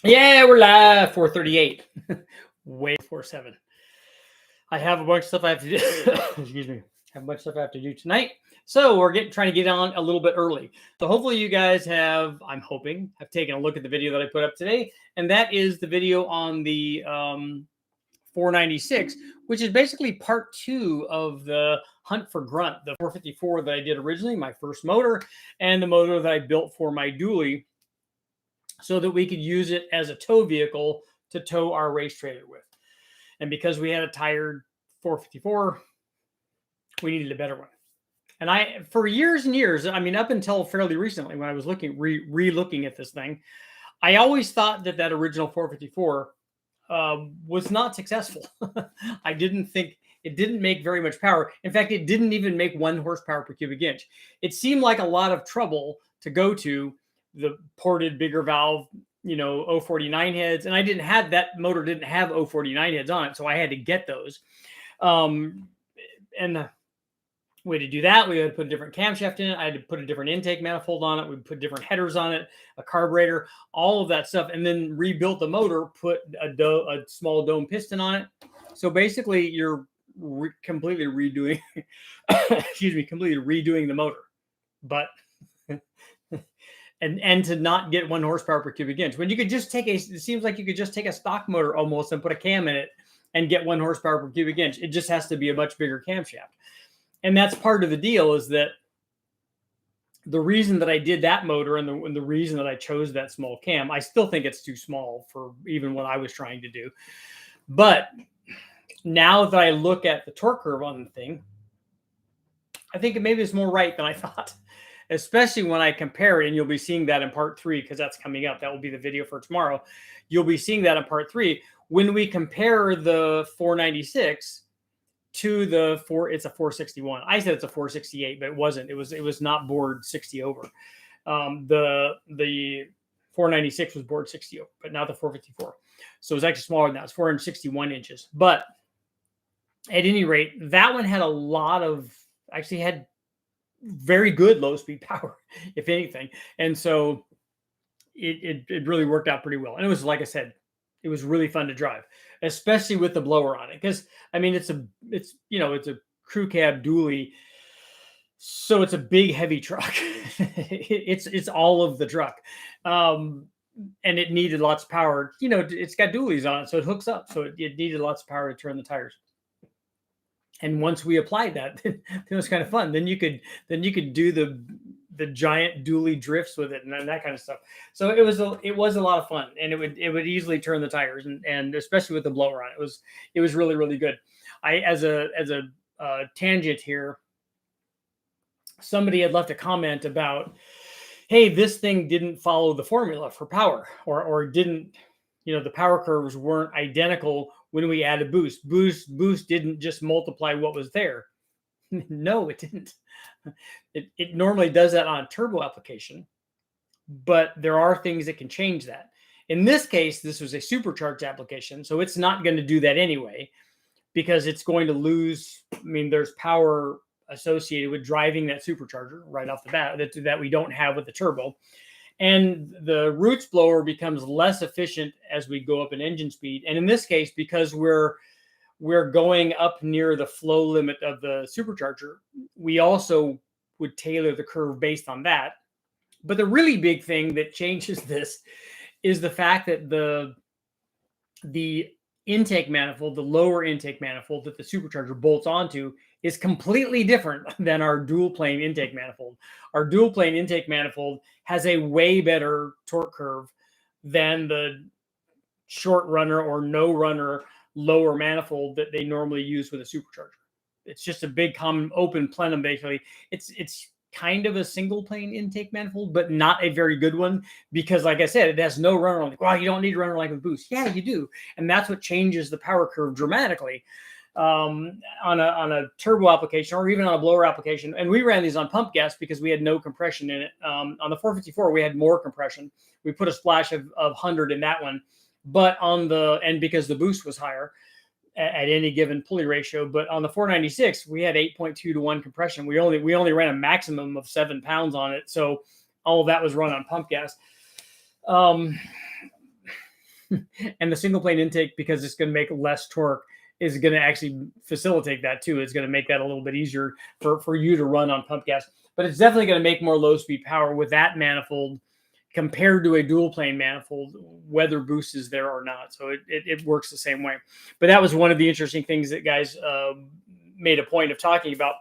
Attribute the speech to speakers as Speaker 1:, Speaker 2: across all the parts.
Speaker 1: Yeah, we're live. 4:38. Way before 7. I have a bunch of stuff I have to do. Excuse me. Have a bunch of stuff I have to do tonight. So we're trying to get on a little bit early. So hopefully you guys have, I'm hoping, have taken a look at the video that I put up today. And that is the video on the 496, which is basically part 2 of the hunt for grunt, the 454 that I did originally, my first motor, and the motor that I built for my dually, so that we could use it as a tow vehicle to tow our race trailer with. And because we had a tired 454, we needed a better one. And I, for years and years, I mean, up until fairly recently, when I was re-looking at this thing, I always thought that that original 454 was not successful. I didn't think it didn't make very much power. In fact, it didn't even make 1 horsepower per cubic inch. It seemed like a lot of trouble to go to the ported bigger valve, 049 heads. And I didn't have that motor, didn't have 049 heads on it. So I had to get those. And the way to do that, we had to put a different camshaft in it. I had to put a different intake manifold on it. We put different headers on it, a carburetor, all of that stuff, and then rebuilt the motor, put a small dome piston on it. So basically, you're completely redoing, completely redoing the motor, but and to not get 1 horsepower per cubic inch. When you could just it seems like you could just take a stock motor almost and put a cam in it and get 1 horsepower per cubic inch. It just has to be a much bigger camshaft. And that's part of the deal, is that the reason that I did that motor and the reason that I chose that small cam, I still think it's too small for even what I was trying to do. But now that I look at the torque curve on the thing, I think maybe it's more right than I thought, especially when I compare it. And you'll be seeing that in part 3, because that's coming up. That will be the video for tomorrow. You'll be seeing that in part 3 when we compare the 496 to it's a 461. I said it's a 468, but it wasn't. It was not bored 60 over. The 496 was bored 60 over, but not the 454. So it was actually smaller than that. It's 461 inches. But at any rate, that one had actually had very good low speed power, if anything. And so it really worked out pretty well. And it was, like I said, it was really fun to drive, especially with the blower on it. Because I mean, it's a crew cab dually, so it's a big, heavy truck. it's all of the truck, and it needed lots of power. It's got dualies on it, so it hooks up. So it needed lots of power to turn the tires. And once we applied that, it was kind of fun. Then you could do the giant dually drifts with it and that kind of stuff. So it was a lot of fun, and it would easily turn the tires, and especially with the blower on it, it was really, really good. As a tangent here, somebody had left a comment about, hey, this thing didn't follow the formula for power, or didn't, the power curves weren't identical when we added boost. Boost didn't just multiply what was there. No, it didn't. It normally does that on a turbo application, but there are things that can change that. In this case, this was a supercharged application, so it's not going to do that anyway, because it's going to lose. I mean, there's power associated with driving that supercharger right off the bat that we don't have with the turbo. And the roots blower becomes less efficient as we go up in engine speed. And in this case, because we're going up near the flow limit of the supercharger, we also would tailor the curve based on that. But the really big thing that changes this is the fact that the intake manifold, the lower intake manifold that the supercharger bolts onto, is completely different than our dual plane intake manifold. Our dual plane intake manifold has a way better torque curve than the short runner or no runner lower manifold that they normally use with a supercharger. It's just a big common open plenum, basically. It's kind of a single plane intake manifold, but not a very good one, because, like I said, it has no runner. Like, wow, you don't need a runner like a boost. Yeah, you do. And that's what changes the power curve dramatically on a turbo application, or even on a blower application. And we ran these on pump gas because we had no compression in it. On the 454, we had more compression. We put a splash of 100 in that one, but and because the boost was higher at any given pulley ratio. But on the 496, we had 8.2 to 1 compression. We only ran a maximum of 7 pounds on it. So all of that was run on pump gas. And the single plane intake, because it's going to make less torque, is going to actually facilitate that too. It's going to make that a little bit easier for you to run on pump gas. But it's definitely going to make more low speed power with that manifold compared to a dual plane manifold, whether boost is there or not. So it works the same way. But that was one of the interesting things that guys made a point of talking about.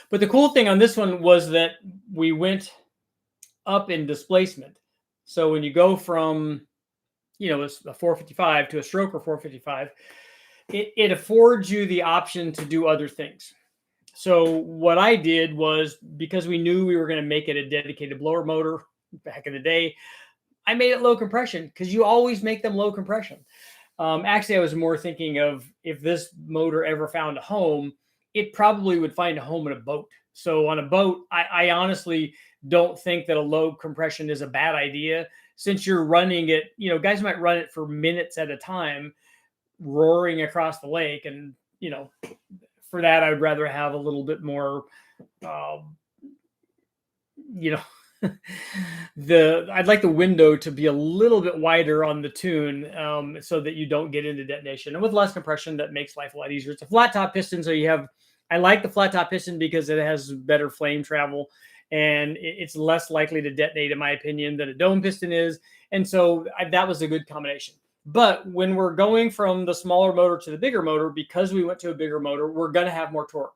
Speaker 1: But the cool thing on this one was that we went up in displacement. So when you go from, a 455 to a stroker 455, it affords you the option to do other things. So what I did was, because we knew we were going to make it a dedicated blower motor back in the day, I made it low compression, because you always make them low compression. Actually, I was more thinking of, if this motor ever found a home, it probably would find a home in a boat. So on a boat, I honestly don't think that a low compression is a bad idea, since you're running it, guys might run it for minutes at a time, roaring across the lake. And, for that, I would rather have a little bit more, I'd like the window to be a little bit wider on the tune, so that you don't get into detonation. And with less compression, that makes life a lot easier. It's a flat top piston, so I like the flat top piston because it has better flame travel, and it's less likely to detonate, in my opinion, than a dome piston is. And so that was a good combination. But when we're going from the smaller motor to the bigger motor, because we went to a bigger motor, we're going to have more torque.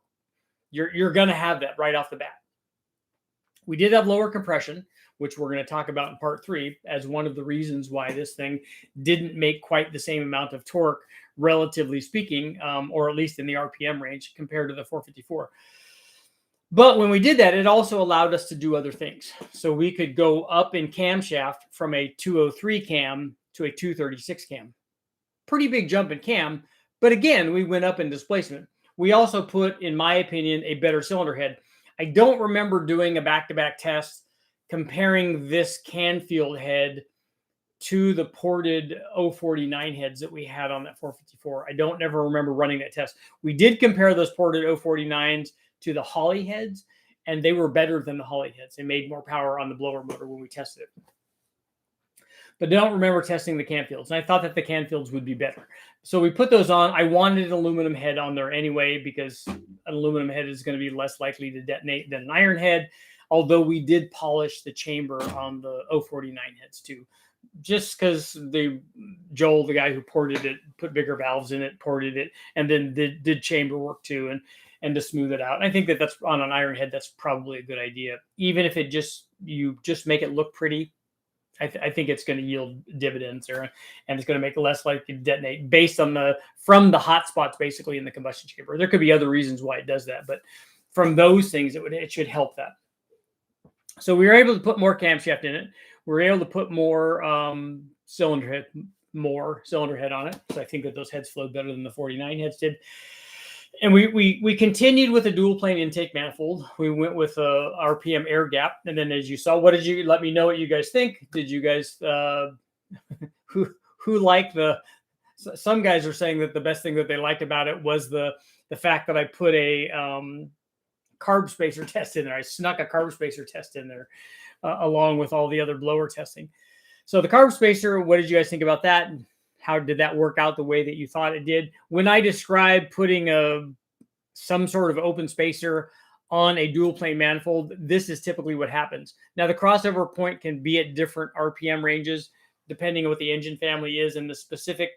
Speaker 1: You're going to have that right off the bat. We did have lower compression, which we're going to talk about in part 3 as one of the reasons why this thing didn't make quite the same amount of torque, relatively speaking, or at least in the RPM range compared to the 454. But when we did that, it also allowed us to do other things. So we could go up in camshaft from a 203 cam to a 236 cam. Pretty big jump in cam, but again, we went up in displacement. We also put, in my opinion, a better cylinder head. I don't remember doing a back-to-back test comparing this Canfield head to the ported 049 heads that we had on that 454. I don't ever remember running that test. We did compare those ported 049s to the Holley heads, and they were better than the Holley heads. They made more power on the blower motor when we tested it. But I don't remember testing the Canfields, and I thought that the Canfields would be better. So we put those on. I wanted an aluminum head on there anyway, because an aluminum head is going to be less likely to detonate than an iron head, although we did polish the chamber on the 049 heads too, just because Joel, the guy who ported it, put bigger valves in it, ported it, and then did chamber work too, and to smooth it out. And I think that that's on an iron head, that's probably a good idea. Even if you just make it look pretty, I think it's going to yield dividends there, and it's going to make it less likely to detonate based on from the hot spots basically in the combustion chamber. There could be other reasons why it does that, but from those things, it should help that. So we were able to put more camshaft in it. We were able to put more cylinder head on it. So I think that those heads flowed better than the 49 heads did. And we continued with a dual plane intake manifold. We went with a RPM air gap. And then, as you saw, let me know what you guys think. Did you guys, who liked some guys are saying that the best thing that they liked about it was the fact that I put a carb spacer test in there. I snuck a carb spacer test in there along with all the other blower testing. So the carb spacer, what did you guys think about that? How did that work out the way that you thought it did? When I described putting some sort of open spacer on a dual plane manifold, this is typically what happens. Now, the crossover point can be at different RPM ranges, depending on what the engine family is and the specific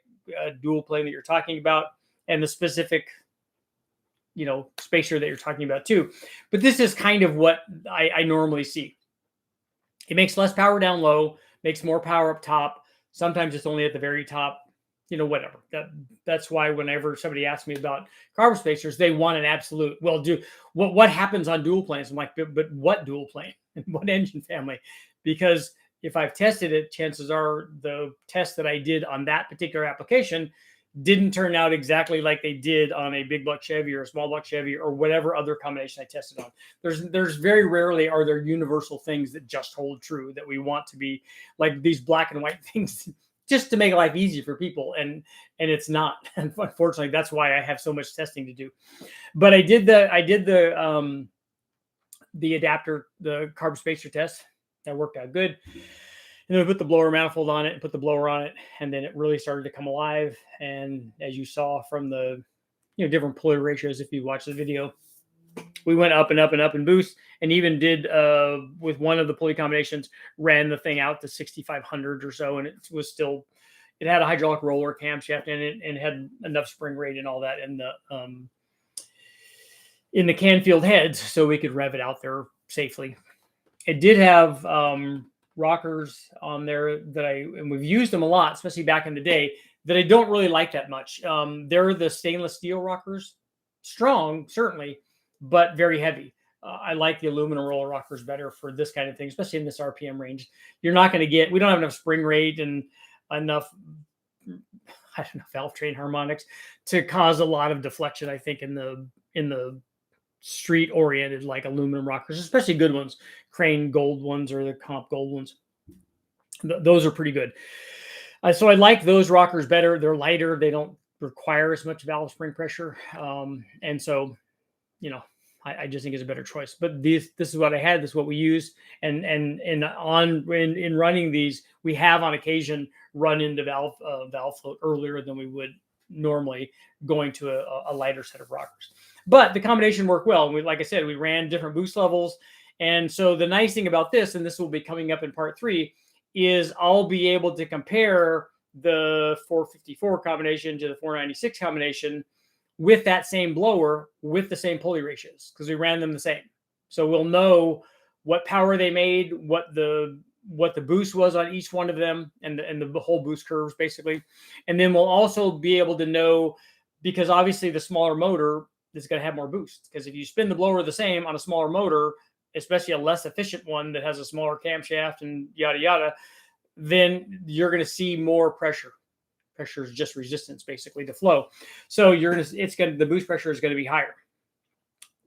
Speaker 1: dual plane that you're talking about, and the specific spacer that you're talking about too. But this is kind of what I normally see. It makes less power down low, makes more power up top. Sometimes it's only at the very top, whatever. That's why whenever somebody asks me about carb spacers, they want an absolute. Well, what happens on dual planes? I'm like, but what dual plane and what engine family? Because if I've tested it, chances are the test that I did on that particular application didn't turn out exactly like they did on a big block Chevy or a small block Chevy or whatever other combination I tested on. There's very rarely are there universal things that just hold true, that we want to be like these black and white things just to make life easy for people. And it's not. Unfortunately, that's why I have so much testing to do. But I did the adapter, the carb spacer test. That worked out good. And then we put the blower manifold on it and put the blower on it, and then it really started to come alive. And as you saw from the different pulley ratios, if you watch the video, we went up and up and up in boost, and even did with one of the pulley combinations, ran the thing out to 6,500 or so, and it was still, it had a hydraulic roller camshaft in it and had enough spring rate and all that in the Canfield heads, so we could rev it out there safely. It did have rockers on there and we've used them a lot, especially back in the day, that I don't really like that much. They're the stainless steel rockers, strong certainly, but very heavy. I like the aluminum roller rockers better for this kind of thing, especially in this RPM range. You're not going to get, we don't have enough spring rate and enough, I don't know, valve train harmonics to cause a lot of deflection, I think, in the street oriented like aluminum rockers, especially good ones, Crane Gold ones or the Comp Gold ones. Those are pretty good. So I like those rockers better. They're lighter. They don't require as much valve spring pressure. And so, I just think it's a better choice. But this is what I had. This is what we use. And in running these, we have on occasion run into valve float earlier than we would normally, going to a lighter set of rockers. But the combination worked well. And like I said, we ran different boost levels. And so the nice thing about this, and this will be coming up in part 3, is I'll be able to compare the 454 combination to the 496 combination with that same blower with the same pulley ratios, because we ran them the same. So we'll know what power they made, what the boost was on each one of them, and the whole boost curves basically. And then we'll also be able to know, because obviously the smaller motor is going to have more boost, because if you spin the blower the same on a smaller motor, especially a less efficient one that has a smaller camshaft and yada yada, then you're going to see more pressure. Pressure is just resistance basically to flow. So the boost pressure is going to be higher.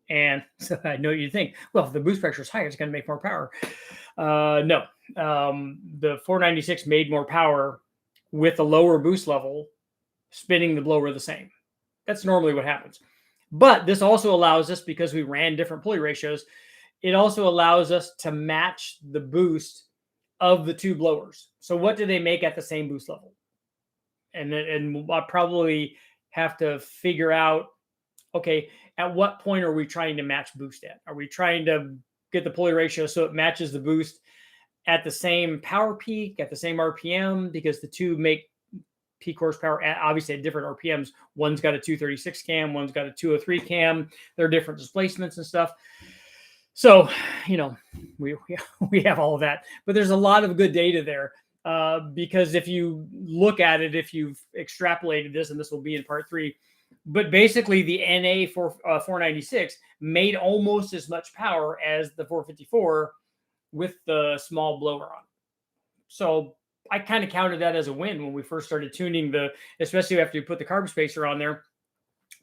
Speaker 1: And so I know you think, well, if the boost pressure is higher, it's going to make more power. No, the 496 made more power with a lower boost level, spinning the blower the same. That's normally what happens. But this also allows us, because we ran different pulley ratios, it also allows us to match the boost of the two blowers. So what do they make at the same boost level? And I'll probably have to figure out, okay, at what point are we trying to match boost at? Are we trying to get the pulley ratio so it matches the boost at the same power peak, at the same RPM? Because the two make peak horsepower obviously at different RPMs. One's got a 236 cam, one's got a 203 cam. There are different displacements and stuff. So, we have all of that, but there's a lot of good data there. Because if you look at it, if you've extrapolated this, and this will be in part 3, but basically the NA for 496 made almost as much power as the 454 with the small blower on. So I kind of counted that as a win when we first started tuning especially after you put the carb spacer on there.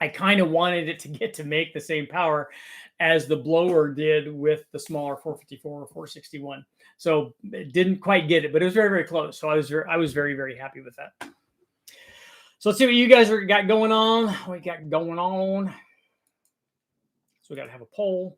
Speaker 1: I kind of wanted it to get to make the same power as the blower did with the smaller 454 or 461. So it didn't quite get it, but it was very, very close. So I was very, very happy with that. So let's see what you guys got going on. What we got going on. So we got to have a poll.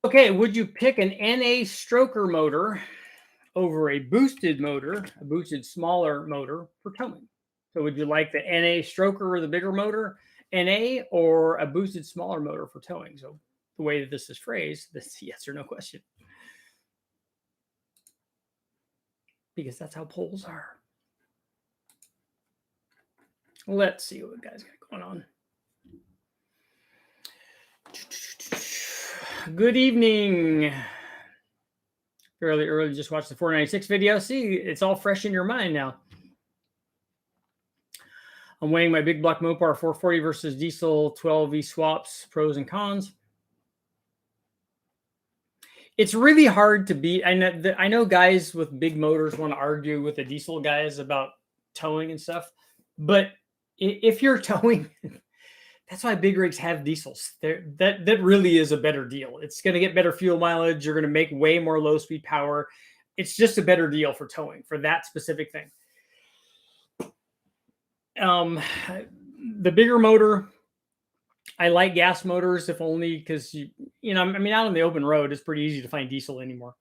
Speaker 1: Okay, would you pick an NA stroker motor over a boosted smaller motor for towing? So would you like the NA stroker or the bigger motor, NA, or a boosted smaller motor for towing? So the way that this is phrased, this yes or no question. Because that's how polls are. Let's see what guys got going on. Good evening. Fairly early, just watched the 496 video. See, it's all fresh in your mind now. I'm weighing my big block Mopar 440 versus diesel 12V swaps, pros and cons. It's really hard to beat. I know guys with big motors want to argue with the diesel guys about towing and stuff, but if you're towing, that's why big rigs have diesels. That really is a better deal. It's going to get better fuel mileage. You're going to make way more low speed power. It's just a better deal for towing for that specific thing. The bigger motor, I like gas motors, if only because I mean, out on the open road, it's pretty easy to find diesel anymore.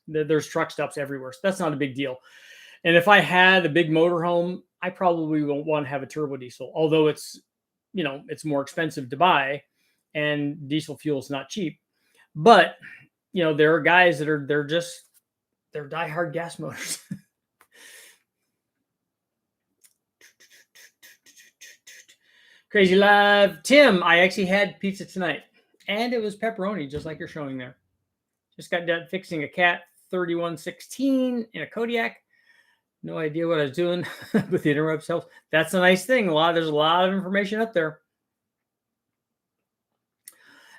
Speaker 1: There's truck stops everywhere, so that's not a big deal. And if I had a big motorhome, I probably won't want to have a turbo diesel, although it's more expensive to buy, and diesel fuel is not cheap. But there are guys that they're diehard gas motors. Crazy Live. Tim, I actually had pizza tonight, and it was pepperoni, just like you're showing there. Just got done fixing a Cat 3116 in a Kodiak. No idea what I was doing with the interrupt cells. That's a nice thing. There's a lot of information up there.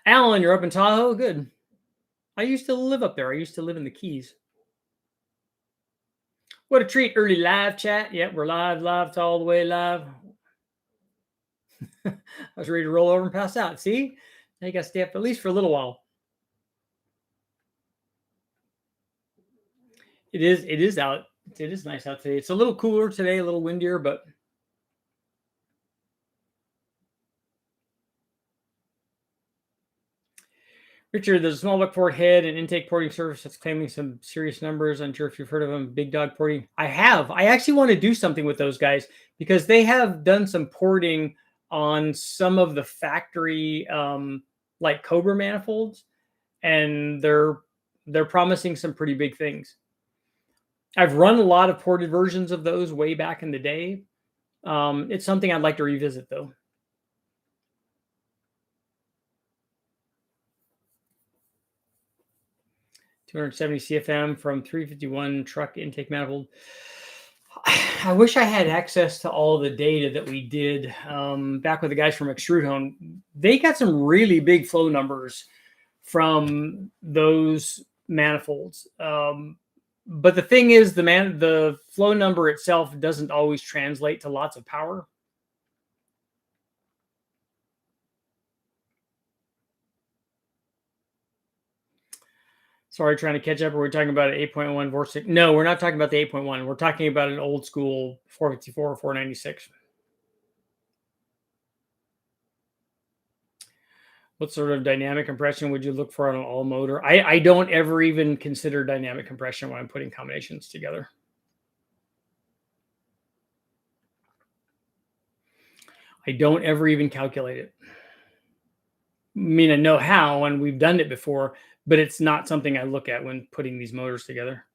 Speaker 1: Alan, you're up in Tahoe? Good. I used to live up there. I used to live in the Keys. What a treat. Early live chat. Yep, we're live. It's all the way live. I was ready to roll over and pass out. See? Now you got to stay up at least for a little while. It is out. It is nice out today. It's a little cooler today, a little windier, but Richard, there's a small buckport head and intake porting service that's claiming some serious numbers. Unsure if you've heard of them. Big Dog Porting. I have. I actually want to do something with those guys because they have done some porting on some of the factory like Cobra manifolds, and they're promising some pretty big things. I've run a lot of ported versions of those way back in the day. It's something I'd like to revisit, though. $270 CFM from 351 truck intake manifold. I wish I had access to all the data that we did back with the guys from Extrude Home. They got some really big flow numbers from those manifolds. But the thing is, the flow number itself doesn't always translate to lots of power. Sorry, trying to catch up. Are we talking about an 8.1 Vortex? No, we're not talking about the 8.1. We're talking about an old school 454 or 496. What sort of dynamic compression would you look for on an all motor? I don't ever even consider dynamic compression when I'm putting combinations together. I don't ever even calculate it. I mean, I know how, and we've done it before, but it's not something I look at when putting these motors together.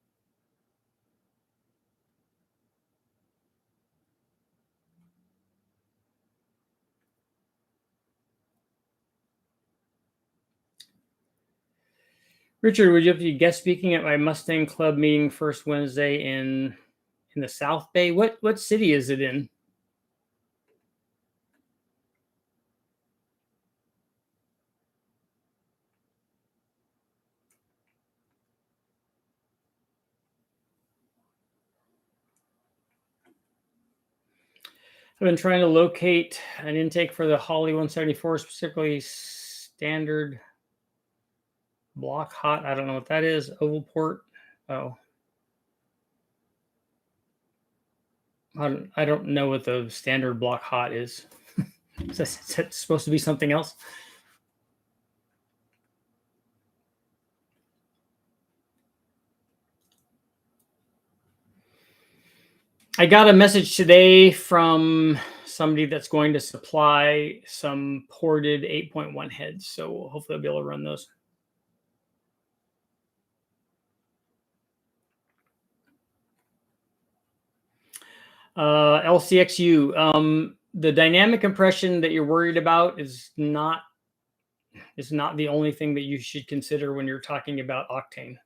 Speaker 1: Richard, would you be guest speaking at my Mustang Club meeting first Wednesday in the South Bay? What city is it in? I've been trying to locate an intake for the Holly 174, specifically standard block hot. I don't know what that is. Oval port. Oh. I don't know what the standard block hot is. Is that supposed to be something else? I got a message today from somebody that's going to supply some ported 8.1 heads. So hopefully I'll be able to run those. LCXU. The dynamic compression that you're worried about is not the only thing that you should consider when you're talking about octane.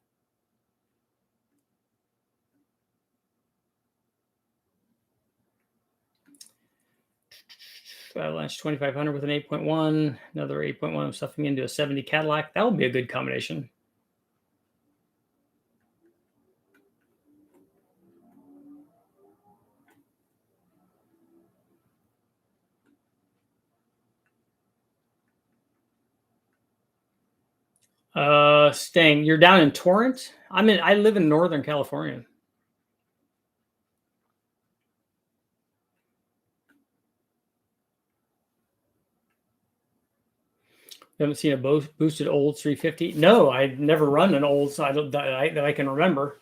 Speaker 1: Avalanche 2500 with an 8.1, another 8.1 I'm stuffing into a 70 Cadillac. That would be a good combination. Staying. You're down in Torrance? I live in Northern California. You haven't seen a boosted Olds 350? No, I've never run an Olds that I can remember.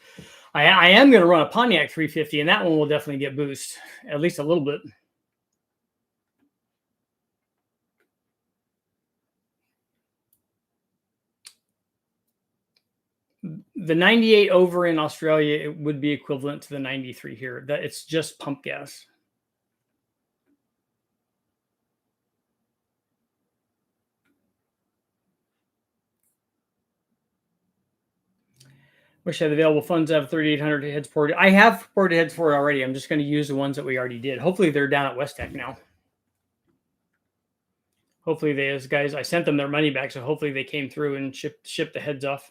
Speaker 1: I am going to run a Pontiac 350, and that one will definitely get boost, at least a little bit. The 98 over in Australia, it would be equivalent to the 93 here. That it's just pump gas. Wish I had available funds. I have 3,800 heads ported. I have ported heads for it already. I'm just going to use the ones that we already did. Hopefully they're down at West Tech now. Hopefully those guys, I sent them their money back, so hopefully they came through and shipped the heads off.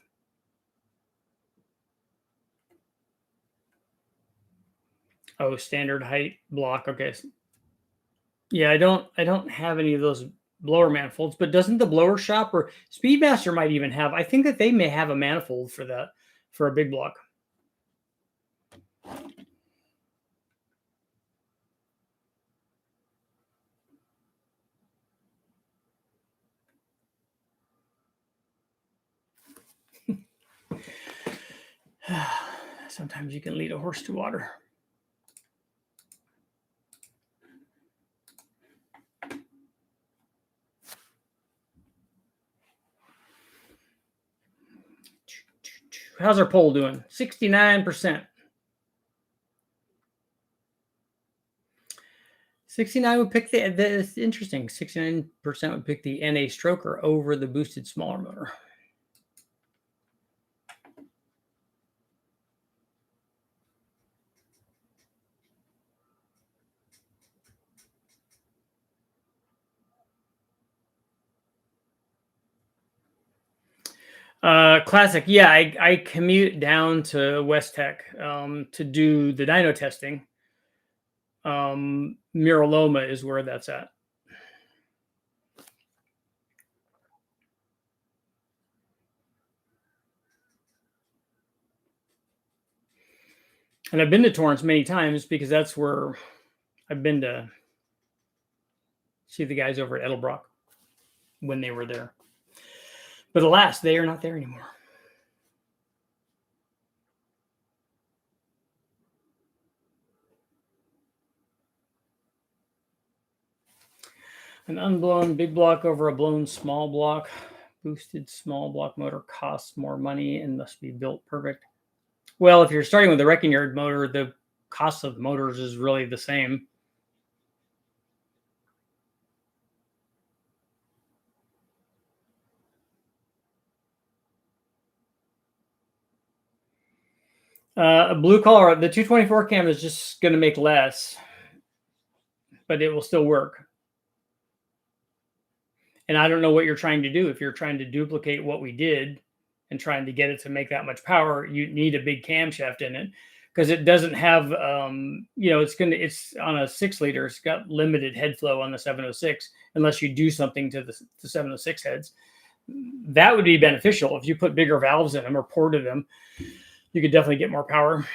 Speaker 1: Oh, standard height block. Okay. Yeah, I don't have any of those blower manifolds, but doesn't the blower shop or Speedmaster might even have? I think that they may have a manifold for that for a big block. Sometimes you can lead a horse to water. How's our poll doing? 69%. 69 would pick it's interesting. 69% would pick the NA stroker over the boosted smaller motor. Classic. Yeah, I commute down to West Tech to do the dyno testing. Mira Loma is where that's at. And I've been to Torrance many times because that's where I've been to see the guys over at Edelbrock when they were there. But alas, they are not there anymore. An unblown big block over a blown small block. Boosted small block motor costs more money and must be built perfect. Well, if you're starting with a wrecking yard motor, the cost of motors is really the same. A blue collar, the 224 cam is just going to make less, but it will still work. And I don't know what you're trying to do. If you're trying to duplicate what we did and trying to get it to make that much power, you need a big camshaft in it because it doesn't have, it's on a 6-liter. It's got limited head flow on the 706 unless you do something to the 706 heads. That would be beneficial if you put bigger valves in them or ported them. You could definitely get more power.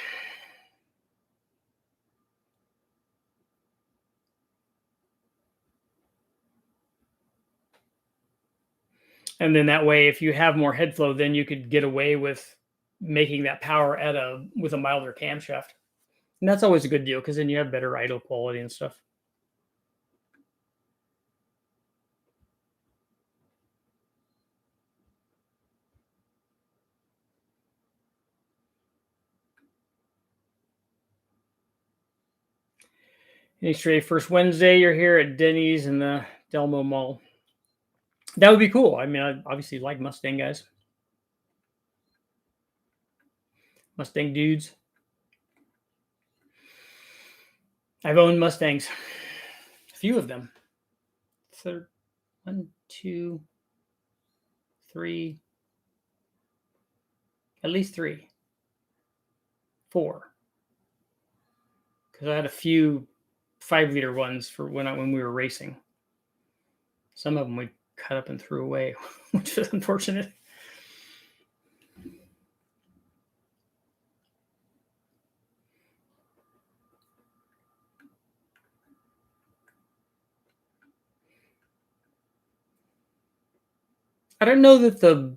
Speaker 1: And then that way, if you have more head flow, then you could get away with making that power with a milder camshaft. And that's always a good deal because then you have better idle quality and stuff. Any stray first Wednesday, you're here at Denny's in the Delmo Mall. That would be cool. I mean, I obviously like Mustang guys. Mustang dudes. I've owned Mustangs. A few of them. 1, 2, 3. At least 3. 4. Because I had a few 5-liter ones for when we were racing. Some of them we cut up and threw away, which was unfortunate. I don't know that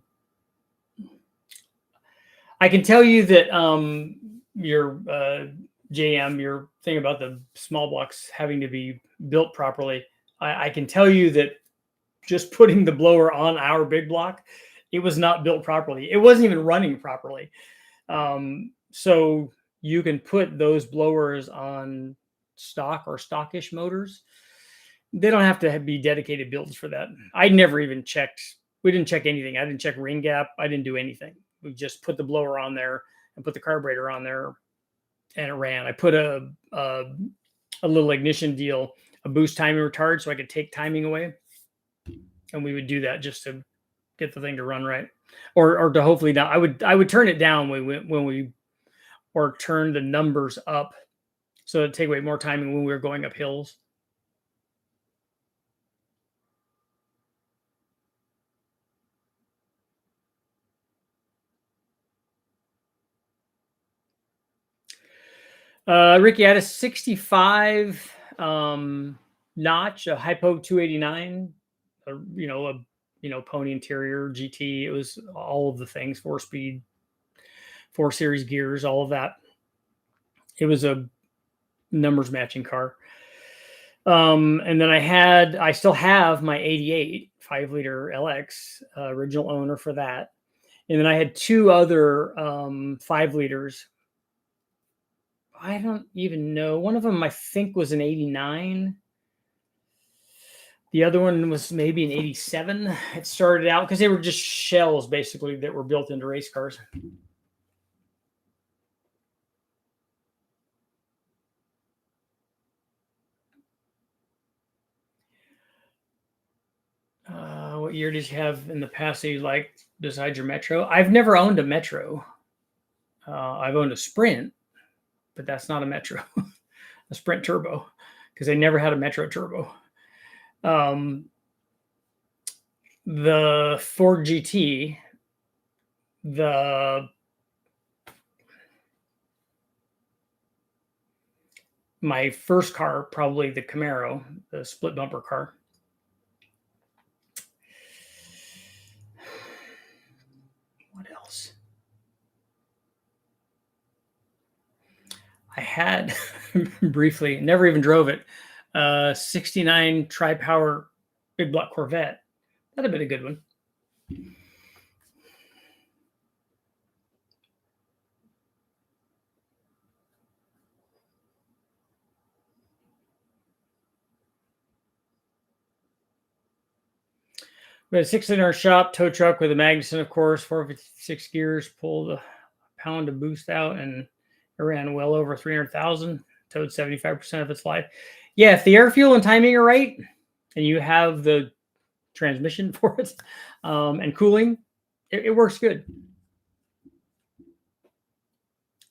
Speaker 1: I can tell you that your JM, your thing about the small blocks having to be built properly. I can tell you that just putting the blower on our big block, it was not built properly. It wasn't even running properly. So you can put those blowers on stock or stockish motors. They don't have to be dedicated builds for that. I never even checked. We didn't check anything. I didn't check ring gap. I didn't do anything. We just put the blower on there and put the carburetor on there, and it ran. I put a little ignition deal, a boost timing retard, so I could take timing away, and we would do that just to get the thing to run right, or to hopefully not. I would turn it down when we or turn the numbers up so it'd take away more timing when we were going up hills. Ricky had a 65 notch, a Hypo 289, a pony interior GT. It was all of the things, 4-speed, 4 series gears, all of that. It was a numbers matching car. And then I still have my 88 5-liter LX, original owner for that. And then I had 2 other 5 liters. I don't even know. One of them I think was an 89. The other one was maybe an 87. It started out because they were just shells basically that were built into race cars. What year did you have in the past that you liked besides your Metro? I've never owned a Metro. I've owned a Sprint, but that's not a Metro. A Sprint Turbo, because they never had a Metro Turbo. The Ford GT, my first car, probably the Camaro, the split bumper car. What else? I had briefly, never even drove it, 69 tri-power big block Corvette. That'd have been a good one. We had a 6-cylinder shop, tow truck with a Magnuson, of course, 456 gears, pulled a pound of boost out, and it ran well over 300,000, towed 75% of its life. Yeah, if the air, fuel, and timing are right, and you have the transmission for it and cooling, it works good.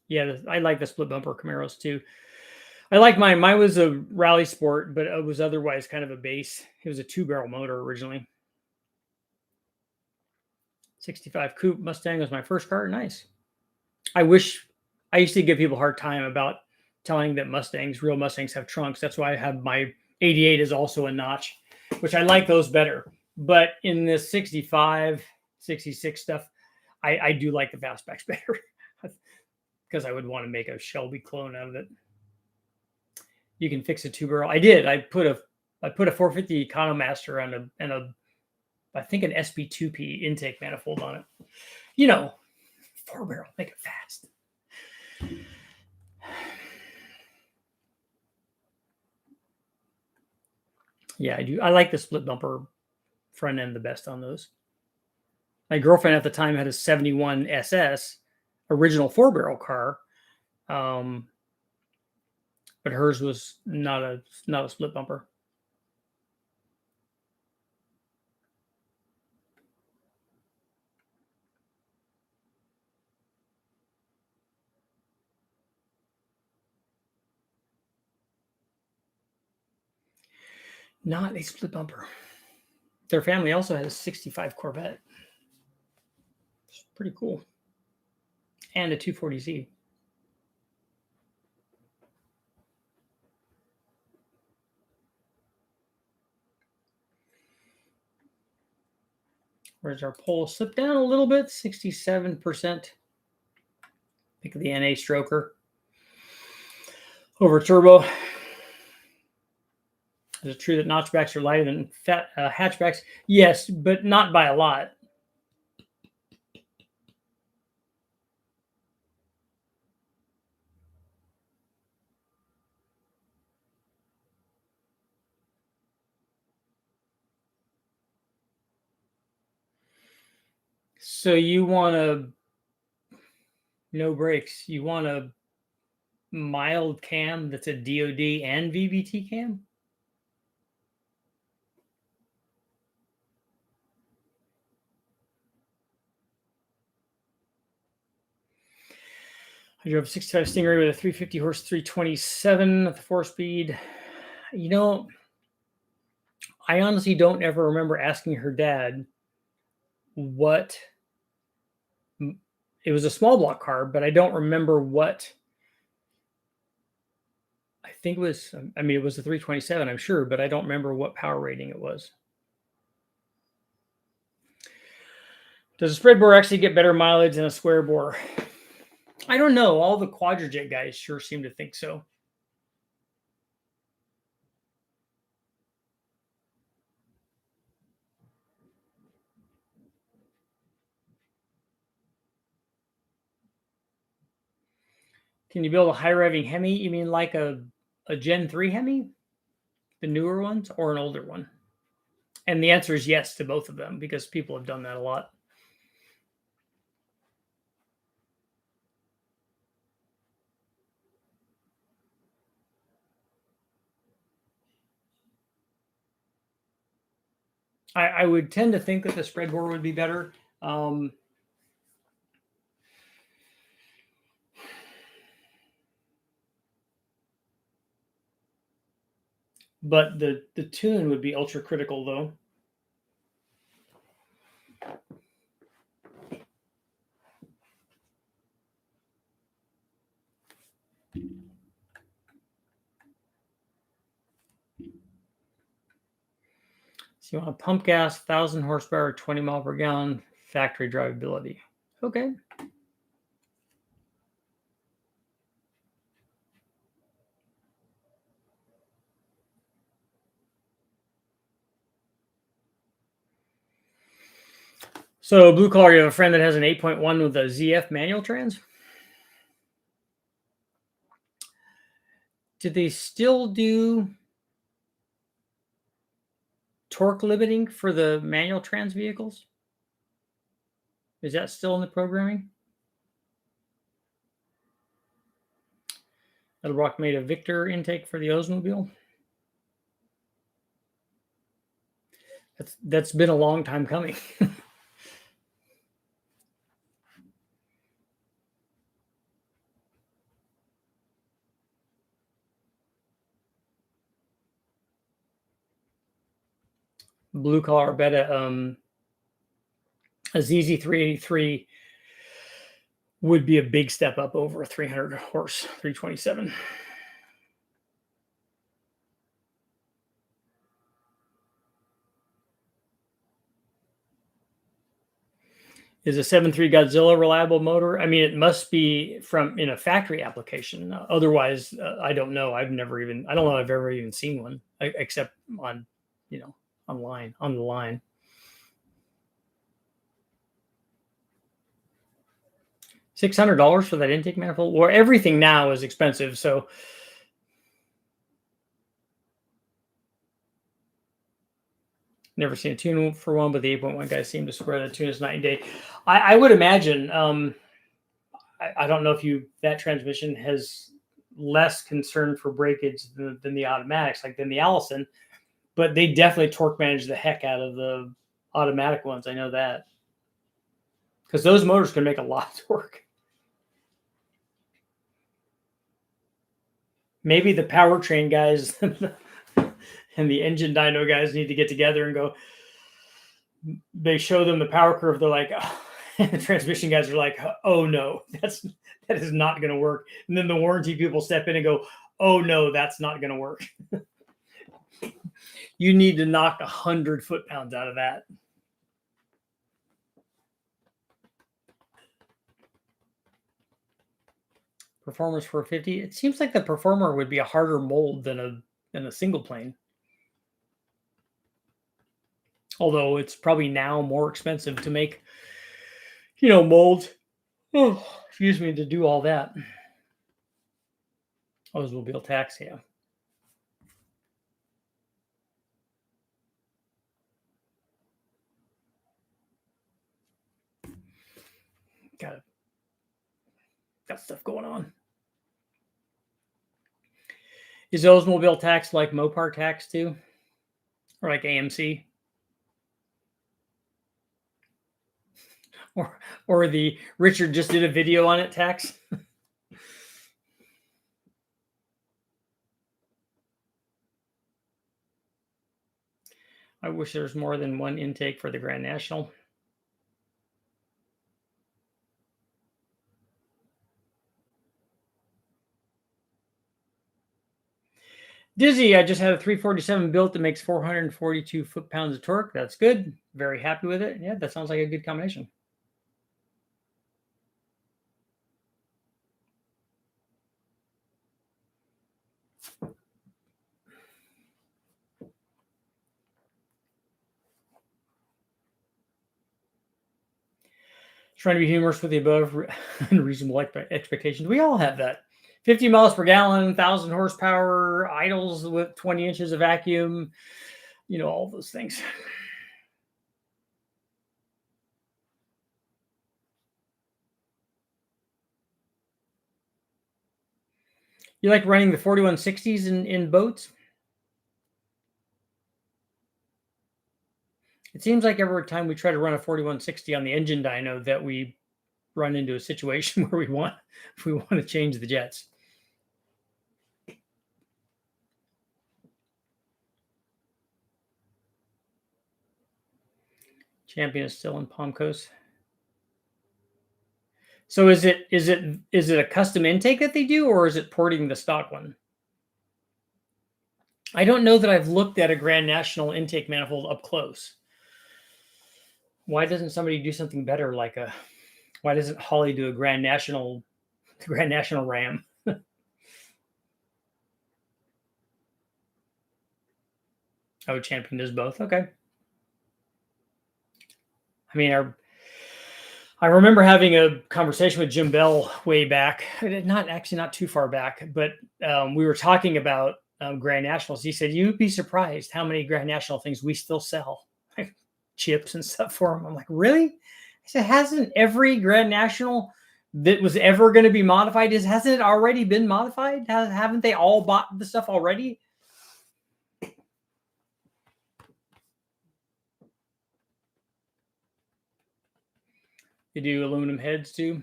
Speaker 1: Yeah, I like the split bumper Camaros too. I like mine. Mine was a rally sport, but it was otherwise kind of a base. It was a 2-barrel motor originally. 65 Coupe Mustang was my first car. Nice. I used to give people a hard time about telling that real Mustangs have trunks. That's why I have my 88 is also a notch, which I like those better. But in this 65, 66 stuff, I do like the fastbacks better because I would want to make a Shelby clone out of it. You can fix a 2-barrel. I did. I put a 450 Economaster on I think an SP2P intake manifold on it. 4-barrel, make it fast. Yeah, I do. I like the split bumper front end the best on those. My girlfriend at the time had a 71 SS, original 4-barrel car, but hers was not a split bumper. Not a split bumper. Their family also had a 65 Corvette. It's pretty cool. And a 240Z. Where's our pole? Slip down a little bit, 67%. Think of the NA stroker. Over turbo. Is it true that notchbacks are lighter than hatchbacks? Yes, but not by a lot. So you want no brakes. You want a mild cam that's a DOD and VBT cam? I drove a 65 Stingray with a 350 horse 327 at the 4-speed. You know, I honestly don't ever remember asking her dad what. It was a small block car, but I don't remember what. I think it was, I mean, it was a 327, I'm sure, but I don't remember what power rating it was. Does a spread bore actually get better mileage than a square bore? I don't know. All the Quadrajet guys sure seem to think so. Can you build a high revving Hemi? You mean like a Gen 3 Hemi? The newer ones or an older one? And the answer is yes to both of them because people have done that a lot. I would tend to think that the spread bore would be better. But the tune would be ultra critical though. So you want a pump gas, 1,000 horsepower, 20 mile per gallon, factory drivability. Okay. So blue collar, you have a friend that has an 8.1 with a ZF manual trans. Did they still do torque limiting for the manual trans vehicles? Is that still in the programming? Edelbrock made a Victor intake for the Oldsmobile. That's been a long time coming. Blue collar, bet a ZZ383 would be a big step up over a 300 horse 327. Is a 7.3 Godzilla reliable motor? I mean, it must be from in a factory application. Otherwise, I don't know. I don't know if I've ever even seen one except on, online, on the line. $600 for that intake manifold? Well, everything now is expensive. So never seen a tune for one, but the 8.1 guys seem to swear that tune is night and day. I would imagine, I don't know if that transmission has less concern for breakage than the automatics, like than the Allison, but they definitely torque manage the heck out of the automatic ones. I know that. Because those motors can make a lot of torque. Maybe the powertrain guys and the engine dyno guys need to get together and go. They show them the power curve. They're like, oh. And the transmission guys are like, oh no, that is not going to work. And then the warranty people step in and go, oh no, that's not going to work. You need to knock 100 foot-pounds out of that. Performers 450. It seems like the Performer would be a harder mold than a single plane. Although it's probably now more expensive to make, molds. Oh, excuse me, to do all that. Oldsmobile tax, yeah. Got stuff going on. Is Oldsmobile tax like Mopar tax too? Or like AMC? Or the Richard just did a video on it tax? I wish there was more than one intake for the Grand National. Dizzy, I just had a 347 built that makes 442 foot-pounds of torque. That's good. Very happy with it. Yeah, that sounds like a good combination. Trying to be humorous with the above unreasonable expectations. We all have that. 50 miles per gallon, 1,000 horsepower, idles with 20 inches of vacuum, all those things. You like running the 4160s in boats? It seems like every time we try to run a 4160 on the engine dyno that we run into a situation where we want to change the jets. Champion is still in Palm Coast. So is it a custom intake that they do, or is it porting the stock one? I don't know that I've looked at a Grand National intake manifold up close. Why doesn't somebody do something better, why doesn't Holly do a Grand National Ram? Oh, Champion does both. Okay. I mean, I remember having a conversation with Jim Bell way back, not too far back, but we were talking about Grand Nationals. He said, you'd be surprised how many Grand National things we still sell, like chips and stuff for them. I'm like, really? I said, hasn't every Grand National that was ever going to be modified, hasn't it already been modified? Haven't they all bought the stuff already? They do aluminum heads too.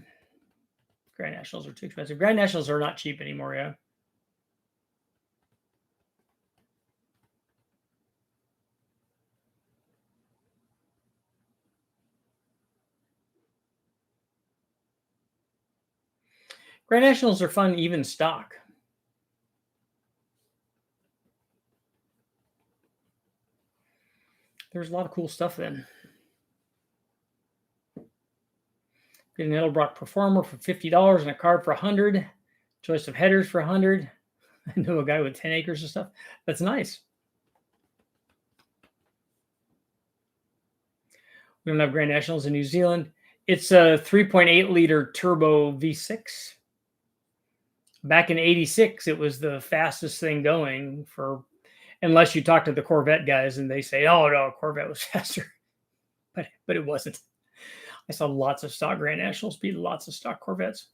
Speaker 1: Grand Nationals are too expensive. Grand Nationals are not cheap anymore, yeah. Grand Nationals are fun, even stock. There's a lot of cool stuff then. Get an Edelbrock Performer for $50 and a carb for $100. Choice of headers for $100. I know a guy with 10 acres of stuff. That's nice. We don't have Grand Nationals in New Zealand. It's a 3.8 liter turbo V6. Back in '86, it was the fastest thing going unless you talk to the Corvette guys and they say, oh no, Corvette was faster. But it wasn't. I saw lots of stock Grand Nationals beat lots of stock Corvettes.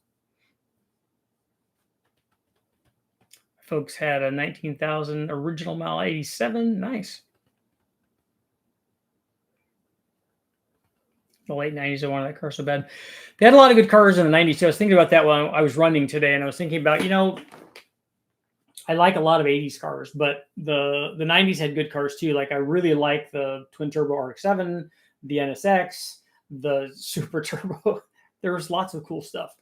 Speaker 1: Folks had a 19,000 original mile 87. Nice. The late 90s, I wanted that car so bad. They had a lot of good cars in the 90s. So I was thinking about that when I was running today, and I was thinking about, I like a lot of 80s cars, but the 90s had good cars too. Like I really like the twin turbo RX-7, the NSX, the Super Turbo. There was lots of cool stuff.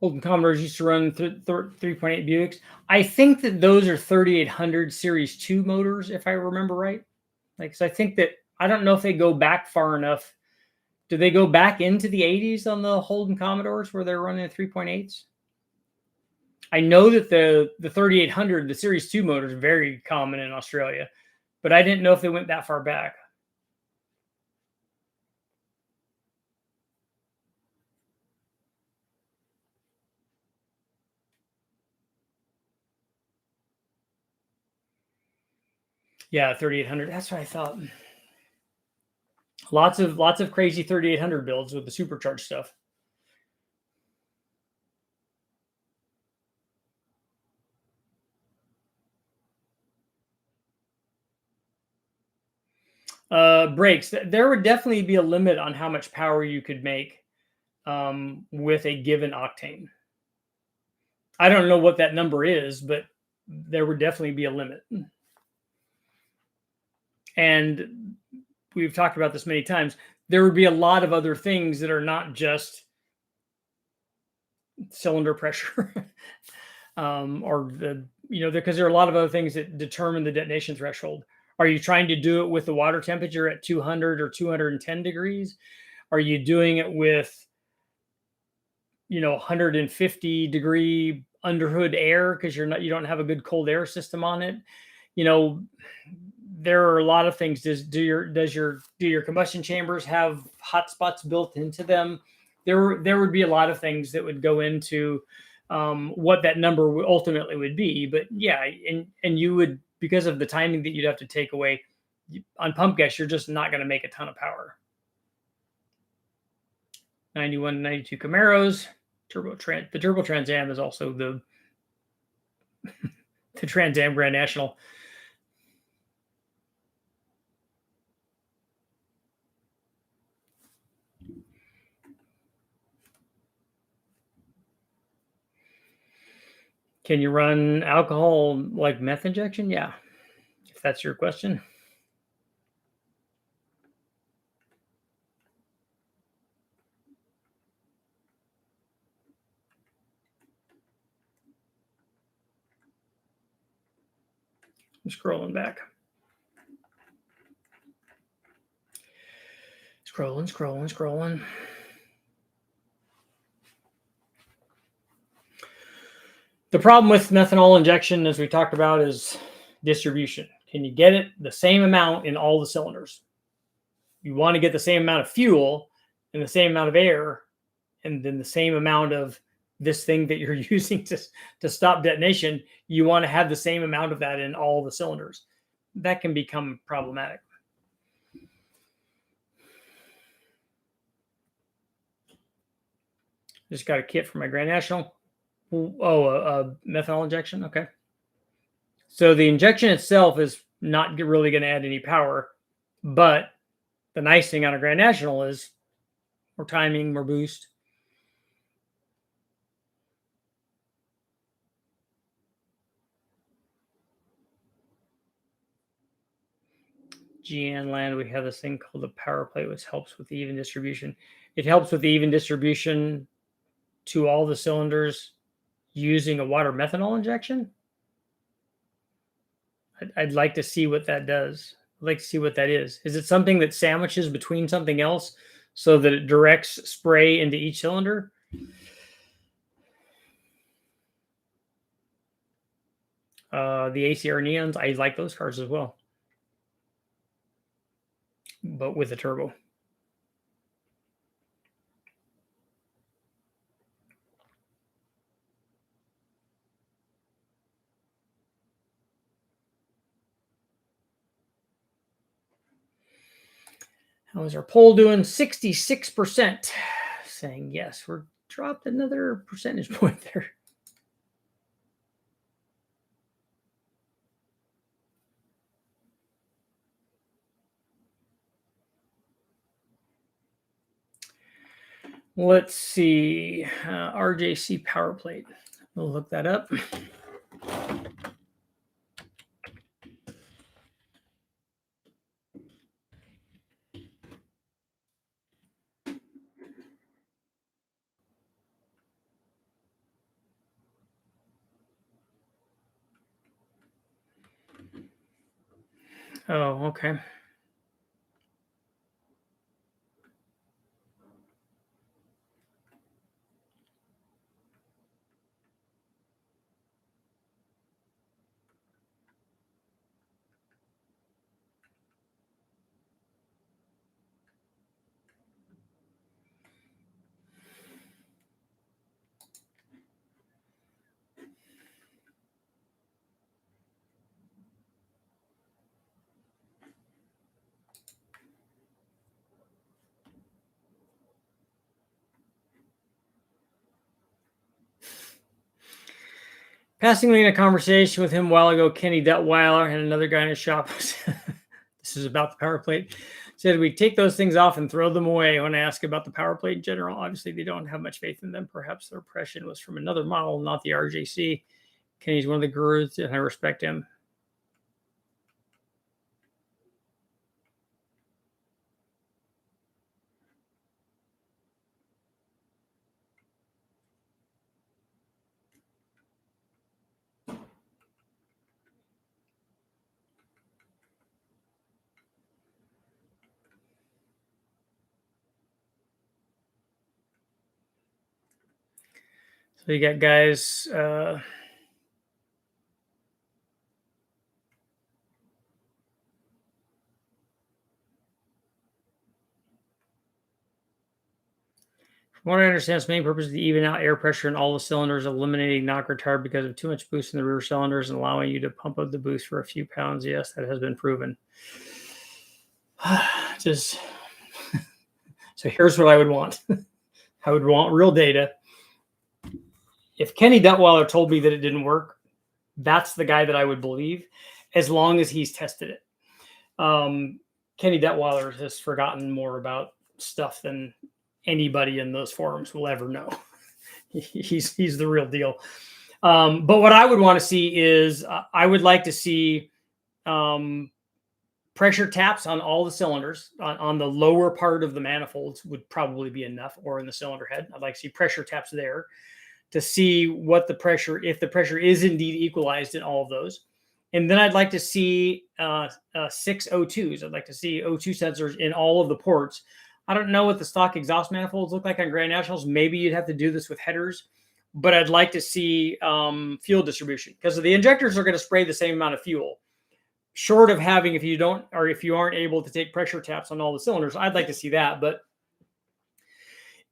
Speaker 1: Holden Commodores used to run 3.8 Buicks. I think that those are 3800 Series 2 motors, if I remember right. Like, so I think that, I don't know if they go back far enough. Do they go back into the 80s on the Holden Commodores where they're running 3.8s? I know that the 3800, the Series 2 motor is very common in Australia, but I didn't know if they went that far back. Yeah, 3800. That's what I thought. Lots of crazy 3800 builds with the supercharged stuff. Brakes. There would definitely be a limit on how much power you could make with a given octane. I don't know what that number is, but there would definitely be a limit. And we've talked about this many times. There would be a lot of other things that are not just cylinder pressure, or because there are a lot of other things that determine the detonation threshold. Are you trying to do it with the water temperature at 200 or 210 degrees? Are you doing it with 150 degree underhood air because you don't have a good cold air system on it? There are a lot of things. Do your combustion chambers have hot spots built into them? There would be a lot of things that would go into what that number ultimately would be. But yeah, and you would, because of the timing that you'd have to take away on pump gas, you're just not going to make a ton of power. 91, 92 Camaros, the Turbo Trans Am is also the Trans Am Grand National. Can you run alcohol like meth injection? Yeah, if that's your question. I'm scrolling back. Scrolling. The problem with methanol injection, as we talked about, is distribution. Can you get it the same amount in all the cylinders? You want to get the same amount of fuel and the same amount of air, and then the same amount of this thing that you're using to stop detonation. You want to have the same amount of that in all the cylinders. That can become problematic. Just got a kit for my Grand National. Oh, methanol injection. Okay. So the injection itself is not really going to add any power, but the nice thing on a Grand National is more timing, more boost. GN land, we have this thing called the power plate, which helps with the even distribution. It helps with the even distribution to all the cylinders using a water methanol injection. I'd like to see what that does. I'd like to see what that is. Is it something that sandwiches between something else so that it directs spray into each cylinder? The ACR Neons, I like those cars as well, but with a turbo. How is our poll doing? 66% saying yes. We're dropped another percentage point there. Let's see. RJC power plate. We'll look that up. Oh, okay. Passingly in a conversation with him a while ago, Kenny Detweiler and another guy in his shop. This is about the power plate. Said we take those things off and throw them away. When I ask about the power plate in general, obviously they don't have much faith in them. Perhaps their impression was from another model, not the RJC. Kenny's one of the gurus, and I respect him. So you got guys. From what I understand, its main purpose is to even out air pressure in all the cylinders, eliminating knock retard because of too much boost in the rear cylinders and allowing you to pump up the boost for a few pounds. Yes, that has been proven. Just so here's what I would want. I would want real data. If Kenny Detweiler told me that it didn't work, that's the guy that I would believe, as long as he's tested it. Kenny Detweiler has forgotten more about stuff than anybody in those forums will ever know. He's the real deal. But what I would want to see is I would like to see pressure taps on all the cylinders. On the lower part of the manifolds would probably be enough, or in the cylinder head. I'd like to see pressure taps there to see what the pressure, if the pressure is indeed equalized in all of those. And then I'd like to see 6 O2s. I'd like to see O2 sensors in all of the ports. I don't know what the stock exhaust manifolds look like on Grand Nationals. Maybe you'd have to do this with headers, but I'd like to see fuel distribution, because the injectors are going to spray the same amount of fuel. Short of having, if you don't, or if you aren't able to take pressure taps on all the cylinders, I'd like to see that. But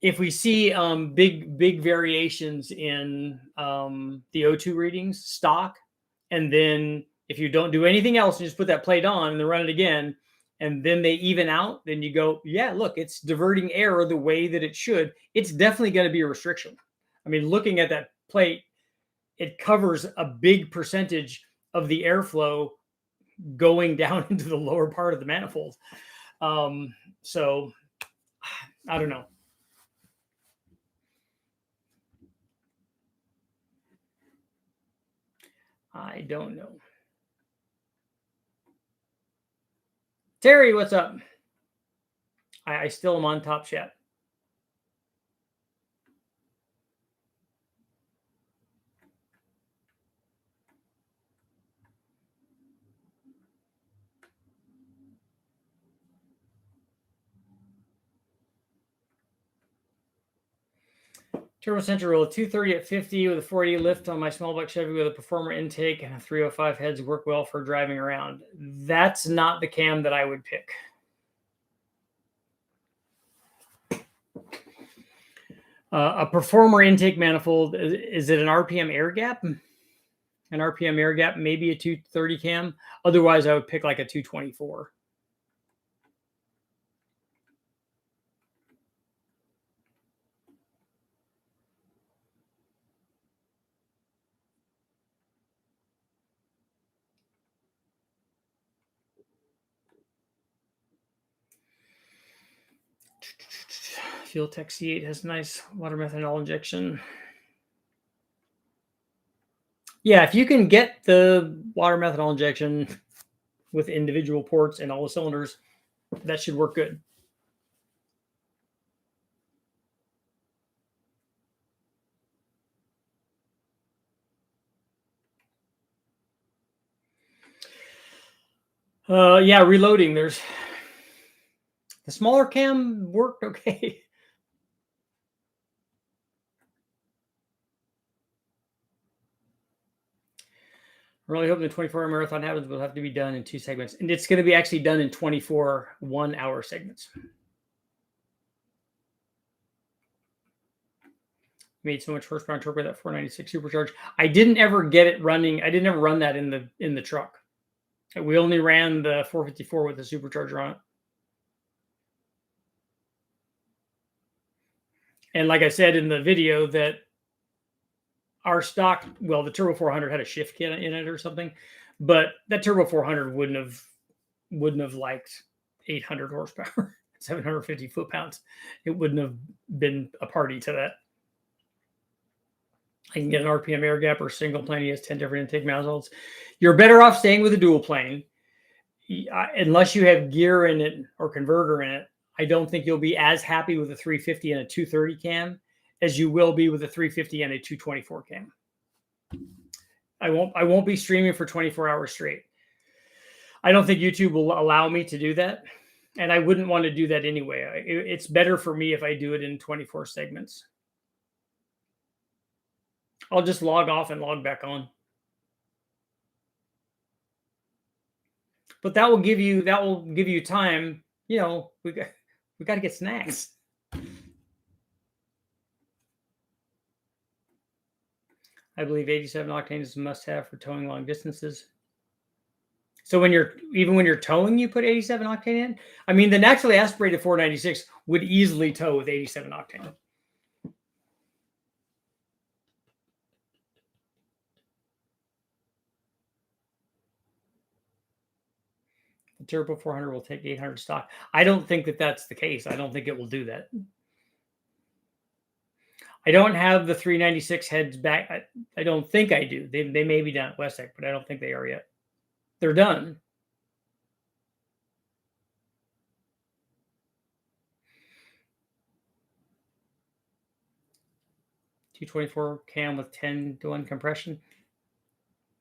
Speaker 1: if we see big variations in the O2 readings stock, and then if you don't do anything else and just put that plate on and then run it again, and then they even out, then you go, yeah, look, it's diverting air the way that it should. It's definitely going to be a restriction. I mean, looking at that plate, it covers a big percentage of the airflow going down into the lower part of the manifold. So I don't know. I don't know. Terry, what's up? I still am on Top Chat. Turbo Central roll 230 at 50 with a 480 lift on my small block Chevy with a Performer intake and a 305 heads work well for driving around. That's not the cam that I would pick. A Performer intake manifold, is it an RPM air gap? An RPM air gap, maybe a 230 cam. Otherwise, I would pick like a 224. Fuel Tech C8 has nice water methanol injection. Yeah, if you can get the water methanol injection with individual ports and all the cylinders, that should work good. Yeah, reloading. There's the smaller cam worked okay. I'm really hoping the 24-hour marathon happens. Will have to be done in 2 segments, and it's going to be actually done in 24 1-hour segments. Made so much horsepower and torque with that 496 Supercharge. I didn't ever get it running. I didn't ever run that in the truck. We only ran the 454 with the Supercharger on it. And like I said in the video, that our stock, well, the Turbo 400 had a shift kit in it or something, but that Turbo 400 wouldn't have liked 800 horsepower, 750 foot-pounds. It wouldn't have been a party to that. I can get an RPM air gap or single plane. He has 10 different intake manifolds. You're better off staying with a dual plane, unless you have gear in it or converter in it. I don't think you'll be as happy with a 350 and a 230 cam as you will be with a 350 and a 224 cam. I won't be streaming for 24 hours straight. I don't think YouTube will allow me to do that, and I wouldn't want to do that anyway. It's better for me if I do it in 24 segments. I'll just log off and log back on. But that will give you time. You know, we got to get snacks. I believe 87 octane is a must-have for towing long distances. So when you're towing, you put 87 octane in. I mean, the naturally aspirated 496 would easily tow with 87 octane. The Turbo 400 will take 800 stock. I don't think that that's the case. I don't think it will do that. I don't have the 396 heads back. I don't think I do. They may be down at Westec, but I don't think they are yet. They're done. $224 cam with 10-to-1 compression.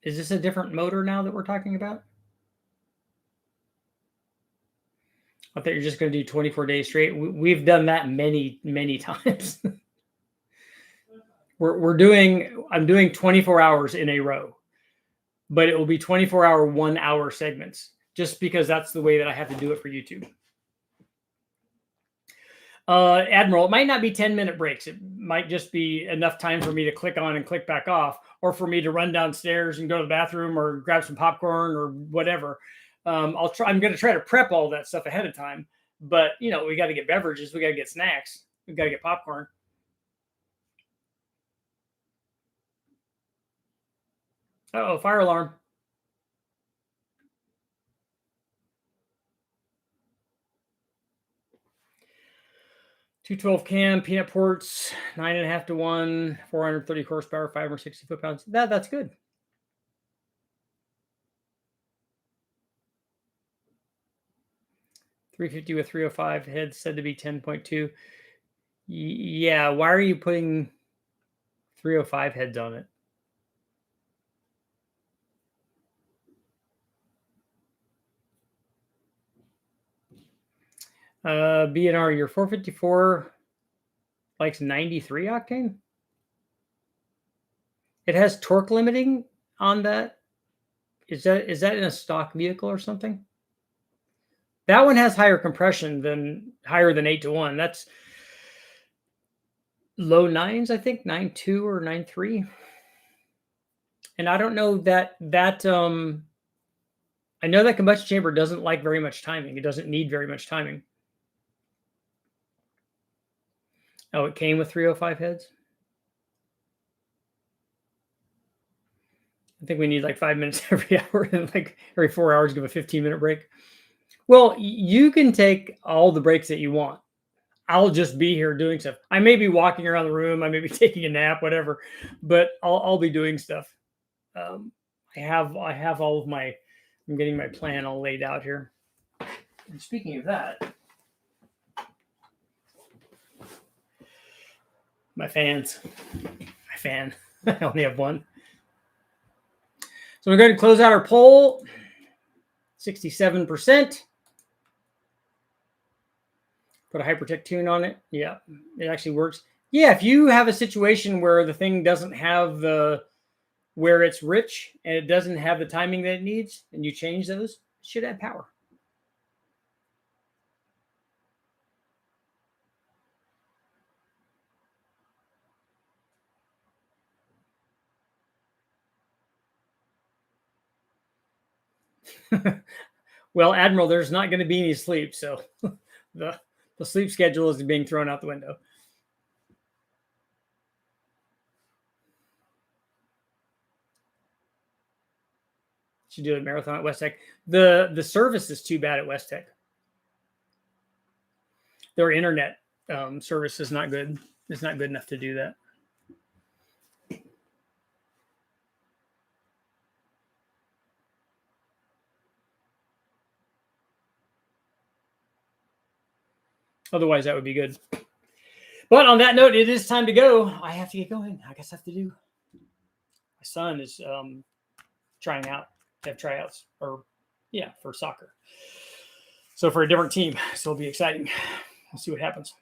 Speaker 1: Is this a different motor now that we're talking about? I thought you're just going to do 24 days straight. We've done that many, many times. I'm doing 24 hours in a row, but it will be 24-hour, 1-hour segments, just because that's the way that I have to do it for YouTube. Admiral, it might not be 10-minute breaks. It might just be enough time for me to click on and click back off, or for me to run downstairs and go to the bathroom or grab some popcorn or whatever. I'm going to try to prep all that stuff ahead of time, but we got to get beverages. We got to get snacks. We got to get popcorn. Uh-oh, fire alarm. $212 cam, peanut ports, 9.5-to-1, 430 horsepower, 560 foot-pounds. That's good. $350 with 305 heads, said to be 10.2. Yeah, why are you putting 305 heads on it? BNR, your 454 likes 93 octane. It has torque limiting on that. Is that in a stock vehicle or something? That one has higher compression higher than 8-to-1. That's low 9s, I think, 9.2 or 9.3. And I don't know that I know that combustion chamber doesn't like very much timing. It doesn't need very much timing. Oh, it came with 305 heads? I think we need like 5 minutes every hour, and like every 4 hours, give a 15-minute break. Well, you can take all the breaks that you want. I'll just be here doing stuff. I may be walking around the room. I may be taking a nap, whatever, but I'll be doing stuff. I have all of my, I'm getting my plan all laid out here. And speaking of that, my fan. I only have one. So we're going to close out our poll. 67%. Put a Hypertech tune on it. Yeah, it actually works. Yeah, if you have a situation where the thing doesn't have where it's rich and it doesn't have the timing that it needs, and you change those, it should add power. Well, Admiral, there's not going to be any sleep, so the sleep schedule is being thrown out the window. Should do a marathon at West Tech. The service is too bad at West Tech. Their internet service is not good. It's not good enough to do that. Otherwise, that would be good. But on that note, it is time to go. I have to get going. I guess I have to do. My son is trying out to have tryouts, or yeah, for soccer. So for a different team, so it'll be exciting. We'll see what happens.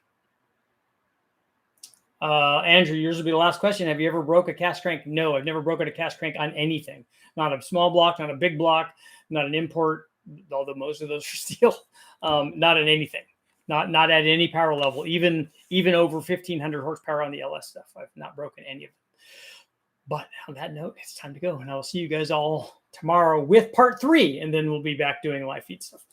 Speaker 1: Andrew, yours will be the last question. Have you ever broke a cast crank? No, I've never broken a cast crank on anything. Not a small block, not a big block, not an import, although most of those are steel. Not in anything. Not at any power level, even over 1,500 horsepower on the LS stuff. I've not broken any of them. But on that note, it's time to go, and I'll see you guys all tomorrow with part 3, and then we'll be back doing live feed stuff.